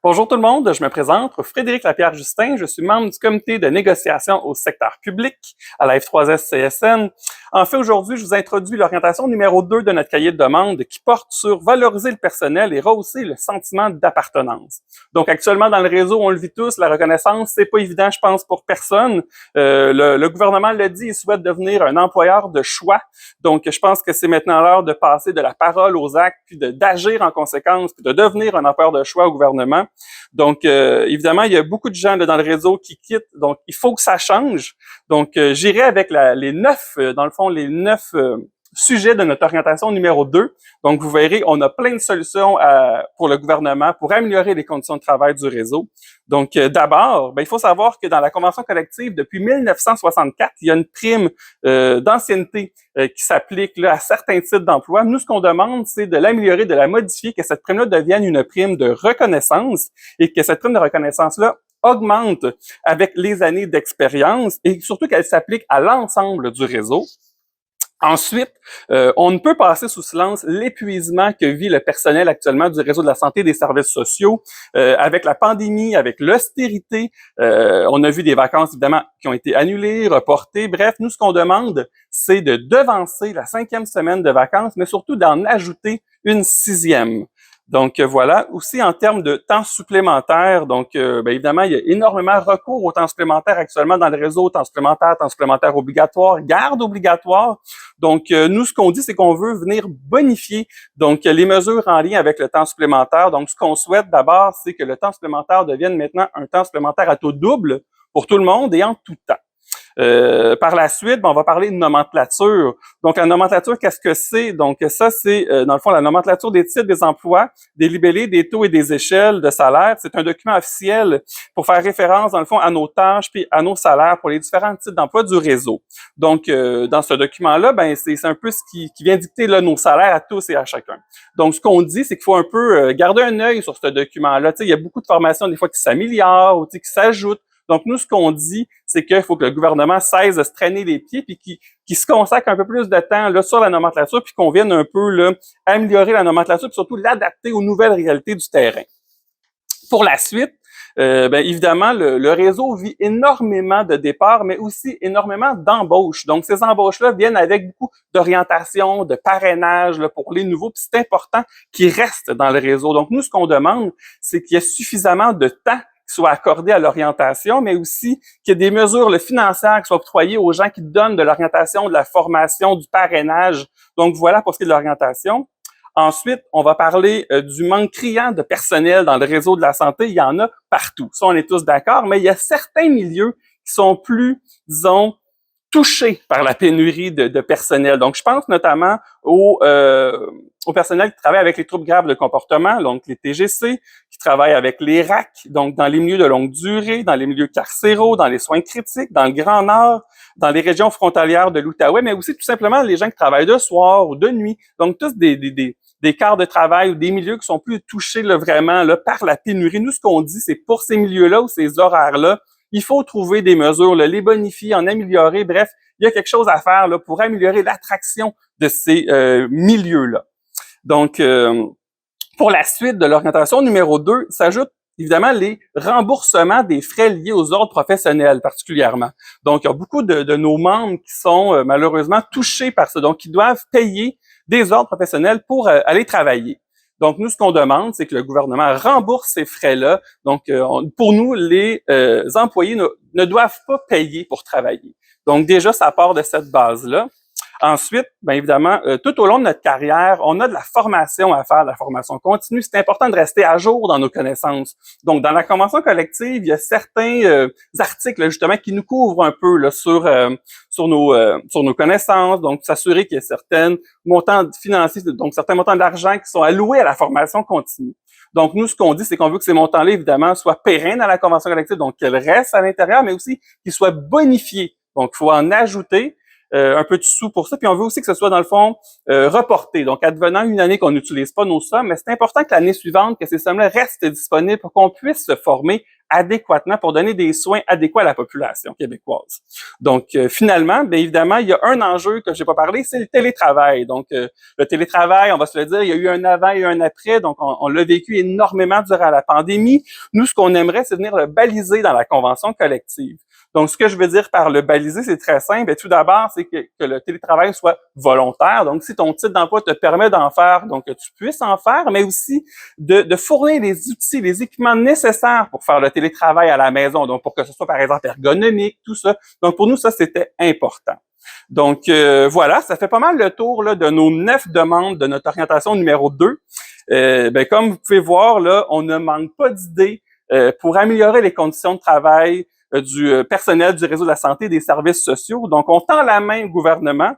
Bonjour tout le monde, je me présente, Frédéric Lapierre-Justin, je suis membre du comité de négociation au secteur public à la F3S-CSN. En fait, aujourd'hui, je vous introduis l'orientation numéro 2 de notre cahier de demande qui porte sur valoriser le personnel et rehausser le sentiment d'appartenance. Donc, actuellement, dans le réseau, on le vit tous, la reconnaissance, c'est pas évident, je pense, pour personne. Le gouvernement l'a dit, il souhaite devenir un employeur de choix. Donc, je pense que c'est maintenant l'heure de passer de la parole aux actes, puis d'agir en conséquence, puis de devenir un employeur de choix au gouvernement. Donc, évidemment, il y a beaucoup de gens là, dans le réseau qui quittent. Donc, il faut que ça change. Donc, j'irai avec les 9, dans le fond, les 9 sujets de notre orientation numéro 2. Donc, vous verrez, on a plein de solutions pour le gouvernement pour améliorer les conditions de travail du réseau. Donc, d'abord, il faut savoir que dans la convention collective, depuis 1964, il y a une prime d'ancienneté qui s'applique là, à certains types d'emplois. Nous, ce qu'on demande, c'est de l'améliorer, de la modifier, que cette prime-là devienne une prime de reconnaissance et que cette prime de reconnaissance-là augmente avec les années d'expérience et surtout qu'elle s'applique à l'ensemble du réseau. Ensuite, on ne peut passer sous silence l'épuisement que vit le personnel actuellement du réseau de la santé et des services sociaux. Avec la pandémie, avec l'austérité, on a vu des vacances, évidemment, qui ont été annulées, reportées. Bref, nous, ce qu'on demande, c'est de devancer la 5e semaine de vacances, mais surtout d'en ajouter une 6e. Donc voilà, aussi en termes de temps supplémentaire, donc évidemment, il y a énormément recours au temps supplémentaire actuellement dans le réseau, temps supplémentaire obligatoire, garde obligatoire. Donc nous, ce qu'on dit, c'est qu'on veut venir bonifier donc les mesures en lien avec le temps supplémentaire. Donc ce qu'on souhaite d'abord, c'est que le temps supplémentaire devienne maintenant un temps supplémentaire à taux double pour tout le monde et en tout temps. Par la suite, on va parler de nomenclature. Donc, la nomenclature, qu'est-ce que c'est? Donc, ça, c'est, dans le fond, la nomenclature des titres des emplois, des libellés, des taux et des échelles de salaire. C'est un document officiel pour faire référence, dans le fond, à nos tâches puis à nos salaires pour les différents types d'emplois du réseau. Donc, dans ce document-là, c'est un peu ce qui vient dicter là, nos salaires à tous et à chacun. Donc, ce qu'on dit, c'est qu'il faut un peu garder un œil sur ce document-là. Tu sais, il y a beaucoup de formations, des fois, qui s'améliorent ou qui s'ajoutent. Donc, nous, ce qu'on dit, c'est qu'il faut que le gouvernement cesse de se traîner les pieds puis qu'il se consacre un peu plus de temps là, sur la nomenclature puis qu'on vienne un peu là, améliorer la nomenclature puis surtout l'adapter aux nouvelles réalités du terrain. Pour la suite, évidemment, le réseau vit énormément de départs, mais aussi énormément d'embauches. Donc, ces embauches-là viennent avec beaucoup d'orientation, de parrainage là, pour les nouveaux, puis c'est important qu'ils restent dans le réseau. Donc, nous, ce qu'on demande, c'est qu'il y ait suffisamment de temps qui soit accordé à l'orientation, mais aussi qu'il y ait des mesures financières qui soient octroyées aux gens qui donnent de l'orientation, de la formation, du parrainage. Donc, voilà pour ce qui est de l'orientation. Ensuite, on va parler du manque criant de personnel dans le réseau de la santé. Il y en a partout. Ça, on est tous d'accord, mais il y a certains milieux qui sont plus, disons, touchés par la pénurie de personnel. Donc, je pense notamment au personnel qui travaille avec les troubles graves de comportement, donc les TGC, qui travaille avec les RAC, donc dans les milieux de longue durée, dans les milieux carcéraux, dans les soins critiques, dans le Grand Nord, dans les régions frontalières de l'Outaouais, mais aussi tout simplement les gens qui travaillent de soir ou de nuit. Donc, tous des quarts de travail ou des milieux qui sont plus touchés là, vraiment là, par la pénurie. Nous, ce qu'on dit, c'est pour ces milieux-là ou ces horaires-là, il faut trouver des mesures, là, les bonifier, en améliorer. Bref, il y a quelque chose à faire là, pour améliorer l'attraction de ces milieux-là. Donc, pour la suite de l'orientation numéro 2, s'ajoute évidemment les remboursements des frais liés aux ordres professionnels particulièrement. Donc, il y a beaucoup de nos membres qui sont malheureusement touchés par ça, donc ils doivent payer des ordres professionnels pour aller travailler. Donc, nous, ce qu'on demande, c'est que le gouvernement rembourse ces frais-là. Donc, pour nous, les employés ne doivent pas payer pour travailler. Donc, déjà, ça part de cette base-là. Ensuite, bien évidemment, tout au long de notre carrière, on a de la formation à faire, de la formation continue. C'est important de rester à jour dans nos connaissances. Donc, dans la convention collective, il y a certains articles justement qui nous couvrent un peu là, sur nos connaissances. Donc, s'assurer qu'il y a certains montants financiers, donc certains montants d'argent qui sont alloués à la formation continue. Donc, nous, ce qu'on dit, c'est qu'on veut que ces montants-là, évidemment, soient pérennes à la convention collective, donc qu'elles restent à l'intérieur, mais aussi qu'ils soient bonifiés. Donc, il faut en ajouter. un peu de sous pour ça. Puis on veut aussi que ce soit, dans le fond, reporté. Donc, advenant une année qu'on n'utilise pas nos sommes, mais c'est important que l'année suivante, que ces sommes-là restent disponibles pour qu'on puisse se former adéquatement pour donner des soins adéquats à la population québécoise. Donc, finalement, bien évidemment, il y a un enjeu que je n'ai pas parlé, c'est le télétravail. Donc, le télétravail, on va se le dire, il y a eu un avant et un après, donc on l'a vécu énormément durant la pandémie. Nous, ce qu'on aimerait, c'est venir le baliser dans la convention collective. Donc, ce que je veux dire par le baliser, c'est très simple. Et tout d'abord, c'est que le télétravail soit volontaire. Donc, si ton titre d'emploi te permet d'en faire, donc que tu puisses en faire, mais aussi de fournir les outils, les équipements nécessaires pour faire le télétravail à la maison. Donc, pour que ce soit, par exemple, ergonomique, tout ça. Donc, pour nous, ça, c'était important. Donc, voilà, ça fait pas mal le tour là, de nos 9 demandes de notre orientation numéro 2. Ben, comme vous pouvez voir, là, on ne manque pas d'idées pour améliorer les conditions de travail du personnel du réseau de la santé et des services sociaux. Donc, on tend la main au gouvernement